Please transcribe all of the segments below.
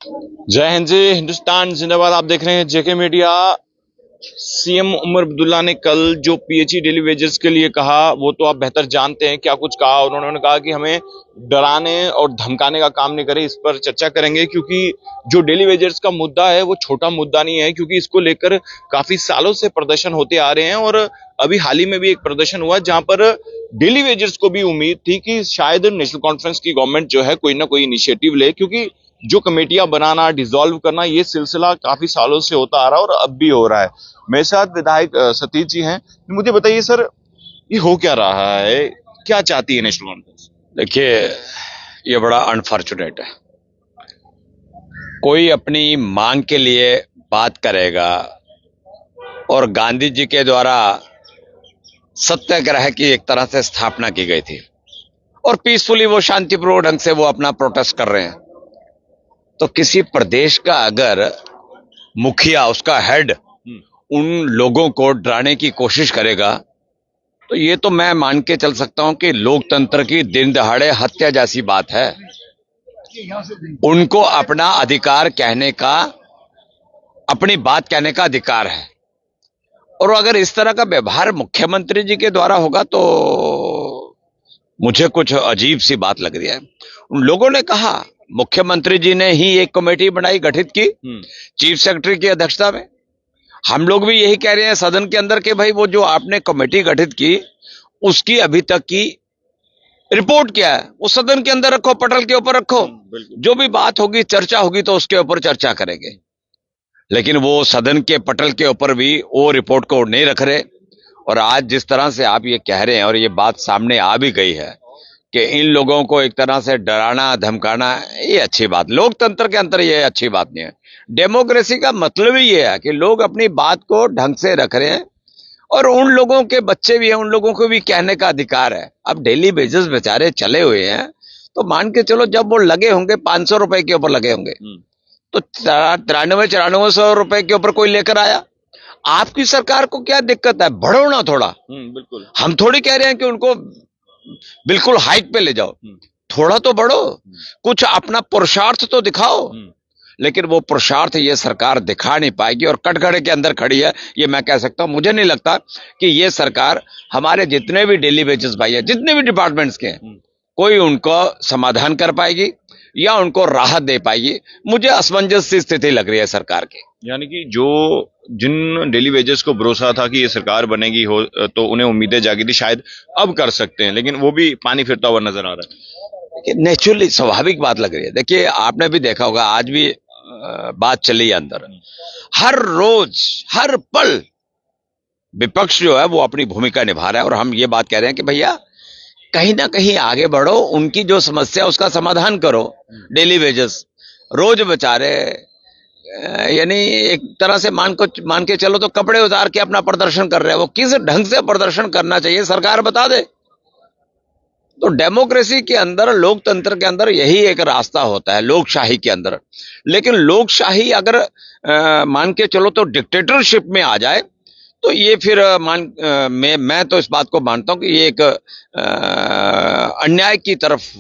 जय हिंद जी, हिंदुस्तान जिंदाबाद। आप देख रहे हैं जेके मीडिया। सीएम उमर अब्दुल्ला ने कल जो पीएचई डेली वेजेस के लिए कहा वो तो आप बेहतर जानते हैं क्या कुछ कहा। उन्होंने कहा कि हमें डराने और धमकाने का काम नहीं करें। इस पर चर्चा करेंगे क्योंकि जो डेली वेजेस का मुद्दा है वो छोटा मुद्दा नहीं है, क्योंकि इसको लेकर काफी सालों से प्रदर्शन होते आ रहे हैं। और अभी हाल ही में भी एक प्रदर्शन हुआ जहां पर डेली वेजेस को भी उम्मीद थी कि शायद नेशनल कॉन्फ्रेंस की गवर्नमेंट जो है कोई ना कोई इनिशिएटिव ले, क्योंकि जो कमेटियां बनाना, डिसॉल्व करना, ये सिलसिला काफी सालों से होता आ रहा है और अब भी हो रहा है। मेरे साथ विधायक सतीश जी हैं। मुझे बताइए सर, ये हो क्या रहा है, क्या चाहती है नेशनल कॉन्फ्रेंस? देखिए, ये बड़ा अनफॉर्चुनेट है। कोई अपनी मांग के लिए बात करेगा और गांधी जी के द्वारा सत्याग्रह की एक तरह से स्थापना की गई थी और पीसफुली वो शांतिपूर्ण ढंग से वो अपना प्रोटेस्ट कर रहे हैं। तो किसी प्रदेश का अगर मुखिया, उसका हेड उन लोगों को डराने की कोशिश करेगा तो ये तो मैं मान के चल सकता हूं कि लोकतंत्र की दिन दहाड़े हत्या जैसी बात है। उनको अपना अधिकार कहने का, अपनी बात कहने का अधिकार है। और अगर इस तरह का व्यवहार मुख्यमंत्री जी के द्वारा होगा तो मुझे कुछ अजीब सी बात लग रही है। उन लोगों ने कहा, मुख्यमंत्री जी ने ही एक कमेटी बनाई, गठित की चीफ सेक्रेटरी की अध्यक्षता में। हम लोग भी यही कह रहे हैं सदन के अंदर कि भाई वो जो आपने कमेटी गठित की उसकी अभी तक की रिपोर्ट क्या है वो सदन के अंदर रखो, पटल के ऊपर रखो। जो भी बात होगी, चर्चा होगी तो उसके ऊपर चर्चा करेंगे। लेकिन वो सदन के पटल के ऊपर भी वो रिपोर्ट को नहीं रख रहे। और आज जिस तरह से आप ये कह रहे हैं और ये बात सामने आ भी गई है कि इन लोगों को एक तरह से डराना धमकाना, ये अच्छी बात, लोकतंत्र के अंदर ये अच्छी बात नहीं है। डेमोक्रेसी का मतलब ही ये है कि लोग अपनी बात को ढंग से रख रहे हैं और उन लोगों के बच्चे भी हैं, उन लोगों को भी कहने का अधिकार है। अब डेली बेसिस बेचारे चले हुए हैं तो मान के चलो जब वो लगे होंगे 500 रुपए के ऊपर लगे होंगे तो 93-9400 रुपए के ऊपर कोई लेकर आया। आपकी सरकार को क्या दिक्कत है? बढ़ो ना थोड़ा। बिल्कुल। हम थोड़ी कह रहे हैं कि उनको बिल्कुल हाइक पे ले जाओ, थोड़ा तो बढ़ो, कुछ अपना पुरुषार्थ तो दिखाओ। लेकिन वो पुरुषार्थ ये सरकार दिखा नहीं पाएगी और कटघरे के अंदर खड़ी है, ये मैं कह सकता हूं। मुझे नहीं लगता कि ये सरकार हमारे जितने भी डेली वेजेस भाई है, जितने भी डिपार्टमेंट्स के हैं, कोई उनको समाधान कर पाएगी या उनको राहत दे पाएगी। मुझे असमंजस सी स्थिति लग रही है सरकार की। यानी कि जो जिन डेली वेजेस को भरोसा था कि ये सरकार बनेगी हो तो उन्हें उम्मीदें जागी थी, शायद अब कर सकते हैं, लेकिन वो भी पानी फिरता हुआ नजर आ रहा है। नेचुरली स्वाभाविक बात लग रही है। देखिए, आपने भी देखा होगा, आज भी बात चली है अंदर, हर रोज हर पल विपक्ष जो है वो अपनी भूमिका निभा रहा है और हम ये बात कह रहे हैं कि भैया कहीं ना कहीं आगे बढ़ो, उनकी जो समस्या उसका समाधान करो। डेली वेजेस रोज बेचारे यानी एक तरह से मान के चलो तो कपड़े उतार के अपना प्रदर्शन कर रहे हैं। वो किस ढंग से प्रदर्शन करना चाहिए सरकार बता दे। तो डेमोक्रेसी के अंदर, लोकतंत्र के अंदर यही एक रास्ता होता है, लोकशाही के अंदर। लेकिन लोकशाही अगर मान के चलो तो डिक्टेटरशिप में आ जाए तो ये फिर मैं तो इस बात को मानता हूं कि ये एक अन्याय की तरफ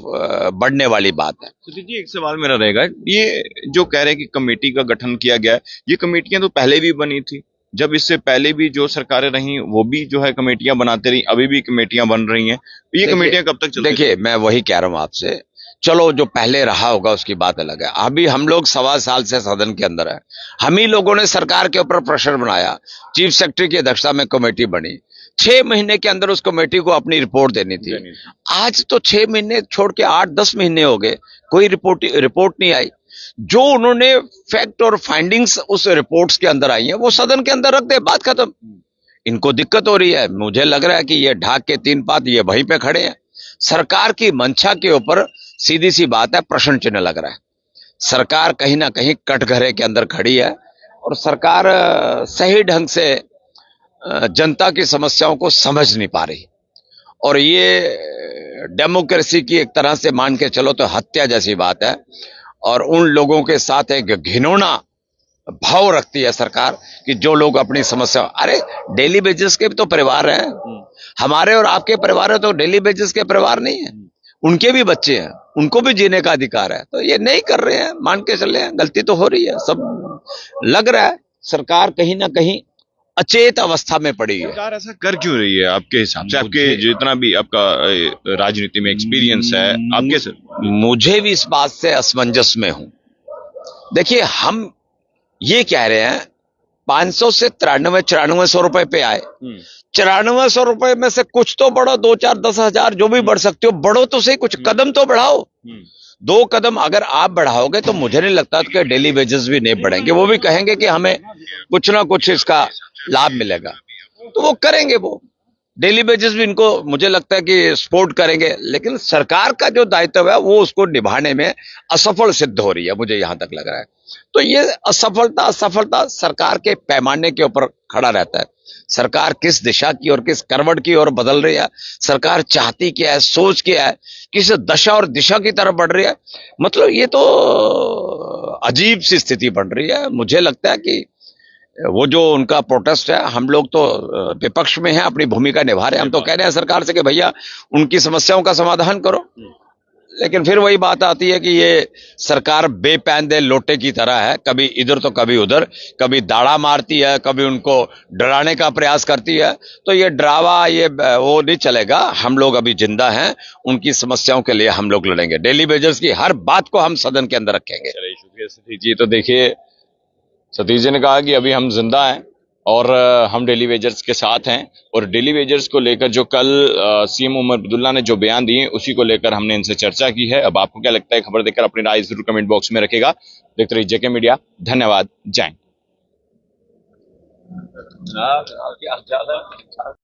बढ़ने वाली बात है। सुधीर जी, एक सवाल मेरा रहेगा, ये जो कह रहे हैं कि कमेटी का गठन किया गया है, ये कमेटियां तो पहले भी बनी थी। जब इससे पहले भी जो सरकारें रही वो भी जो है कमेटियां बनाते रही, अभी भी कमेटियां बन रही हैं। ये कमेटियां कब तक चलेंगी? देखिए, मैं वही कह रहा हूं आपसे, चलो जो पहले रहा होगा उसकी बात अलग है। अभी हम लोग 1.25 साल से सदन के अंदर है, हम ही लोगों ने सरकार के ऊपर प्रेशर बनाया, चीफ सेक्रेटरी की अध्यक्षता में कमेटी बनी, 6 महीने के अंदर उस कमेटी को अपनी रिपोर्ट देनी थी। आज तो 6 महीने छोड़ के 8-10 महीने हो गए, कोई रिपोर्ट नहीं आई। जो उन्होंने फैक्ट और फाइंडिंग्स उस रिपोर्ट्स के अंदर आई हैं वो सदन के अंदर रख दे, बात खत्म। इनको दिक्कत हो रही है, मुझे लग रहा है कि ये ढाक के 3 पात ये वहीं पे खड़े हैं। सरकार की मंशा के ऊपर सीधी सी बात है, प्रश्न चिन्ह लग रहा है। सरकार कहीं ना कहीं कटघरे के अंदर खड़ी है और सरकार सही ढंग से जनता की समस्याओं को समझ नहीं पा रही। और ये डेमोक्रेसी की एक तरह से मान के चलो तो हत्या जैसी बात है। और उन लोगों के साथ एक घिनौना भाव रखती है सरकार कि जो लोग अपनी समस्या, अरे डेली बेसिस के भी तो परिवार हैं, हमारे और आपके परिवार है तो डेली बेसिस के परिवार नहीं है। उनके भी बच्चे हैं, उनको भी जीने का अधिकार है। तो ये नहीं कर रहे हैं, मान के चले हैं, गलती तो हो रही है। सब लग रहा है सरकार कहीं ना कहीं अचेत अवस्था में पड़ी है। सरकार ऐसा कर क्यों रही है आपके हिसाब से? आपके जितना भी आपका राजनीति में एक्सपीरियंस है, आपके से मुझे भी इस बात से असमंजस में हूं। देखिए, हम ये कह रहे हैं 500 से 9300 रुपए पे आए। 9400 रुपए में से कुछ तो बढ़ो, 2 4 10 हजार जो भी बढ़ सकते हो, बढ़ो तो सही, कुछ कदम तो बढ़ाओ। 2 कदम अगर आप बढ़ाओगे तो मुझे नहीं लगता कि डेली वेजेस भी नहीं बढ़ेंगे। वो भी कहेंगे कि हमें कुछ ना कुछ इसका लाभ मिलेगा, तो वो करेंगे। वो डेली बेसिस भी इनको मुझे लगता है कि सपोर्ट करेंगे, लेकिन सरकार का जो दायित्व है वो उसको निभाने में असफल सिद्ध हो रही है, मुझे यहां तक लग रहा है। तो ये असफलता सरकार के पैमाने के ऊपर खड़ा रहता है। सरकार किस दिशा की और किस करवट की ओर बदल रही है, सरकार चाहती क्या है, सोच क्या है, किस दशा और दिशा की तरफ बढ़ रही है, मतलब ये तो अजीब सी स्थिति बन रही है। मुझे लगता है कि वो जो उनका प्रोटेस्ट है, हम लोग तो विपक्ष में हैं, अपनी भूमिका निभा रहे हैं। हम तो कह रहे हैं सरकार से कि भैया उनकी समस्याओं का समाधान करो, लेकिन फिर वही बात आती है कि ये सरकार बेपैंदे लोटे की तरह है, कभी इधर तो कभी उधर, कभी दाड़ा मारती है, कभी उनको डराने का प्रयास करती है। तो ये ड्रावा, ये वो नहीं चलेगा। हम लोग अभी जिंदा हैं, उनकी समस्याओं के लिए हम लोग लड़ेंगे। डेली वेजर्स की हर बात को हम सदन के अंदर रखेंगे। चलिए, शुक्रिया सतीश जी। तो देखिए, सतीश जी ने कहा कि अभी हम जिंदा हैं और हम डेली वेजर्स के साथ हैं, और डेली वेजर्स को लेकर जो कल सीएम उमर अब्दुल्ला ने जो बयान दिए उसी को लेकर हमने इनसे चर्चा की है। अब आपको क्या लगता है, खबर देखकर अपनी राय जरूर कमेंट बॉक्स में रखेगा। देखते रहिए जेके मीडिया। धन्यवाद। जय हिंद।